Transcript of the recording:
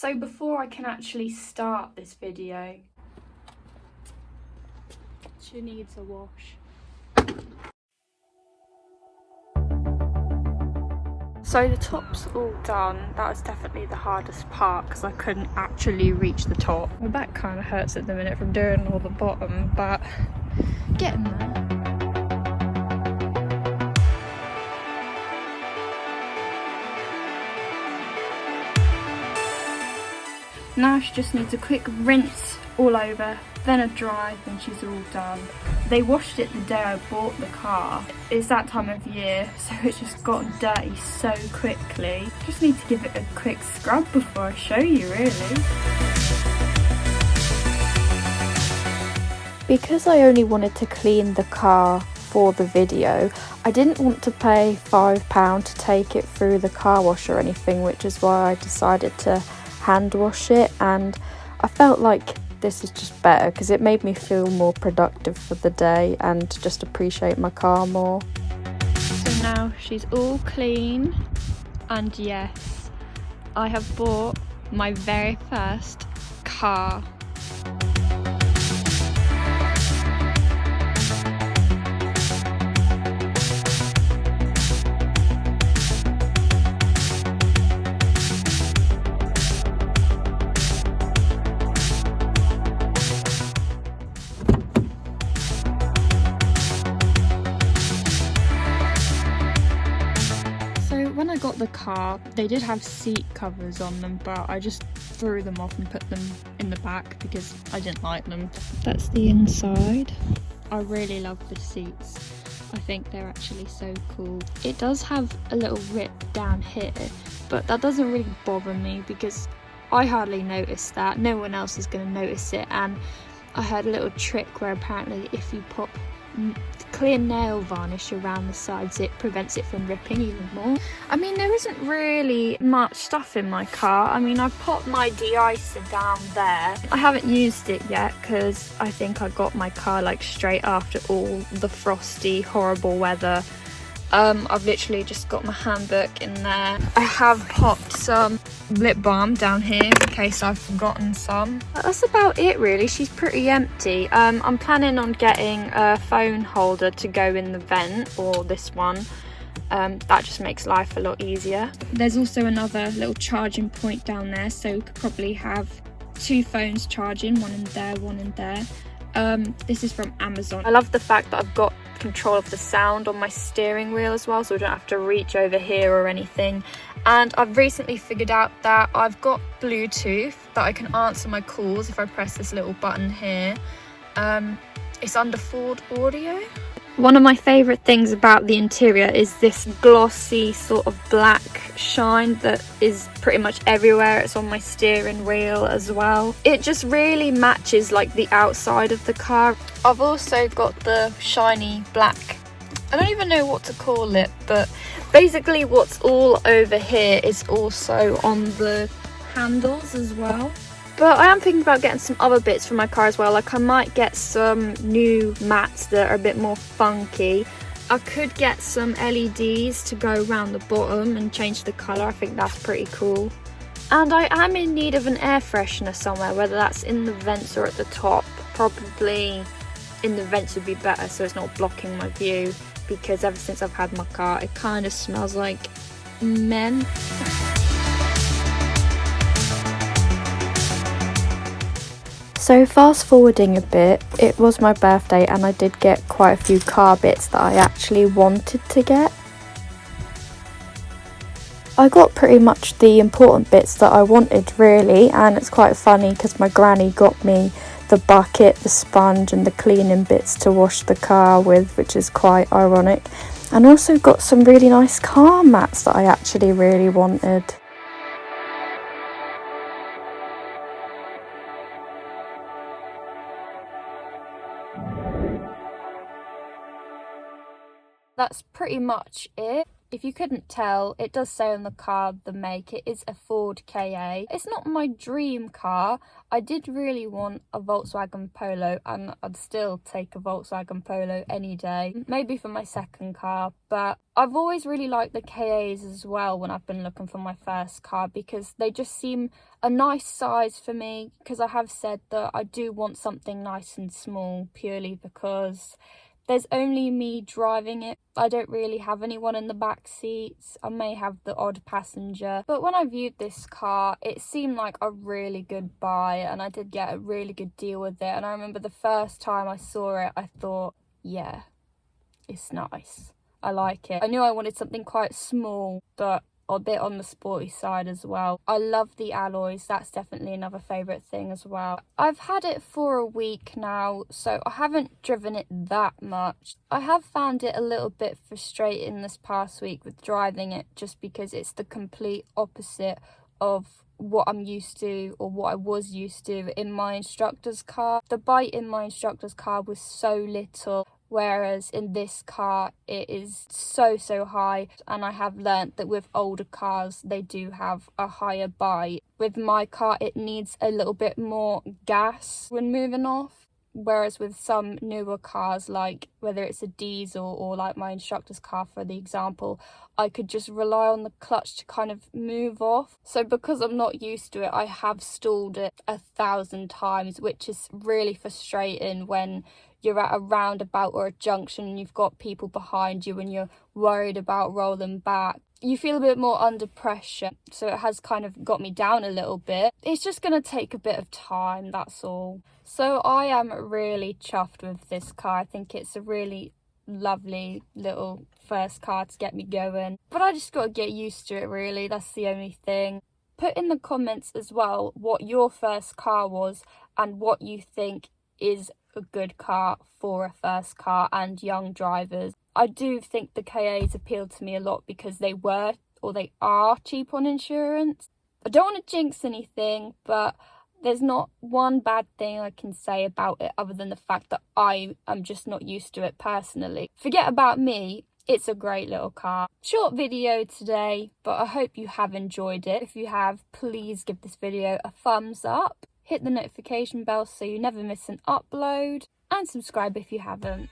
So before I can actually start this video, she needs a wash. So the top's all done. That was definitely the hardest part because I couldn't actually reach the top. My back kind of hurts at the minute from doing all the bottom, but getting there. Now she just needs a quick rinse all over, then a dry, then she's all done. They washed it the day I bought the car. It's that time of year, so it's just got dirty so quickly. Just need to give it a quick scrub before I show you, really. Because I only wanted to clean the car for the video, I didn't want to pay £5 to take it through the car wash or anything, which is why I decided to hand wash it, and I felt like this is just better because it made me feel more productive for the day and just appreciate my car more. So now she's all clean, and yes, I have bought my very first car. When I got the car, they did have seat covers on them, but I just threw them off and put them in the back because I didn't like them. That's the inside. I really love the seats. I think they're actually so cool. It does have a little rip down here, but that doesn't really bother me because I hardly notice that. No one else is going to notice it, and I heard a little trick where apparently if you pop clear nail varnish around the sides, it prevents it from ripping even more. I mean, there isn't really much stuff in my car. I mean, I've popped my de-icer down there. I haven't used it yet because I think I got my car like straight after all the frosty, horrible weather. I've literally just got my handbook in there. I have popped some lip balm down here in case I've forgotten some. That's about it really. She's pretty empty. I'm planning on getting a phone holder to go in the vent, or this one. That just makes life a lot easier. There's also another little charging point down there, so we could probably have two phones charging, one in there, one in there. This is from Amazon. I love the fact that I've got control of the sound on my steering wheel as well, so I don't have to reach over here or anything. And I've recently figured out that I've got Bluetooth, that I can answer my calls if I press this little button here. It's under Ford Audio. One of my favourite things about the interior is this glossy sort of black shine that is pretty much everywhere. It's on my steering wheel as well. It just really matches like the outside of the car. I've also got the shiny black, I don't even know what to call it, but basically what's all over here is also on the handles as well. But I am thinking about getting some other bits for my car as well. Like I might get some new mats that are a bit more funky. I could get some LEDs to go around the bottom and change the colour. I think that's pretty cool. And I am in need of an air freshener somewhere, whether that's in the vents or at the top. Probably in the vents would be better so it's not blocking my view, because ever since I've had my car it kind of smells like men. So fast forwarding a bit, it was my birthday and I did get quite a few car bits that I actually wanted to get. I got pretty much the important bits that I wanted really, and it's quite funny because my granny got me the bucket, the sponge and the cleaning bits to wash the car with, which is quite ironic. And also got some really nice car mats that I actually really wanted. That's pretty much it. If you couldn't tell, it does say on the car the make. It is a Ford Ka. It's not my dream car. I did really want a Volkswagen Polo, and I'd still take a Volkswagen Polo any day, maybe for my second car. But I've always really liked the Kas as well when I've been looking for my first car, because they just seem a nice size for me, because I have said that I do want something nice and small, purely because there's only me driving it. I don't really have anyone in the back seats. I may have the odd passenger. But when I viewed this car, it seemed like a really good buy, and I did get a really good deal with it. And I remember the first time I saw it, I thought, yeah, it's nice. I like it. I knew I wanted something quite small, but a bit on the sporty side as well. I love the alloys. That's definitely another favourite thing as well. I've had it for a week now, so I haven't driven it that much. I have found it a little bit frustrating this past week with driving it, just because it's the complete opposite of what I'm used to, or what I was used to in my instructor's car. The bite in my instructor's car was so little, whereas in this car it is so high, and I have learnt that with older cars they do have a higher bite. With my car it needs a little bit more gas when moving off, whereas with some newer cars, like whether it's a diesel or like my instructor's car for the example, I could just rely on the clutch to kind of move off. So because I'm not used to it, I have stalled it 1,000 times, which is really frustrating when you're at a roundabout or a junction and you've got people behind you and you're worried about rolling back. You feel a bit more under pressure, so it has kind of got me down a little bit. It's just going to take a bit of time, that's all. So I am really chuffed with this car. I think it's a really lovely little first car to get me going. But I just got to get used to it, really. That's the only thing. Put in the comments as well what your first car was and what you think is a good car for a first car and young drivers. I do think the Kas appealed to me a lot because they are cheap on insurance. I don't want to jinx anything, but there's not one bad thing I can say about it other than the fact that I am just not used to it personally. Forget about me, it's a great little car. Short video today, but I hope you have enjoyed it. If you have, please give this video a thumbs up. Hit the notification bell so you never miss an upload, and subscribe if you haven't.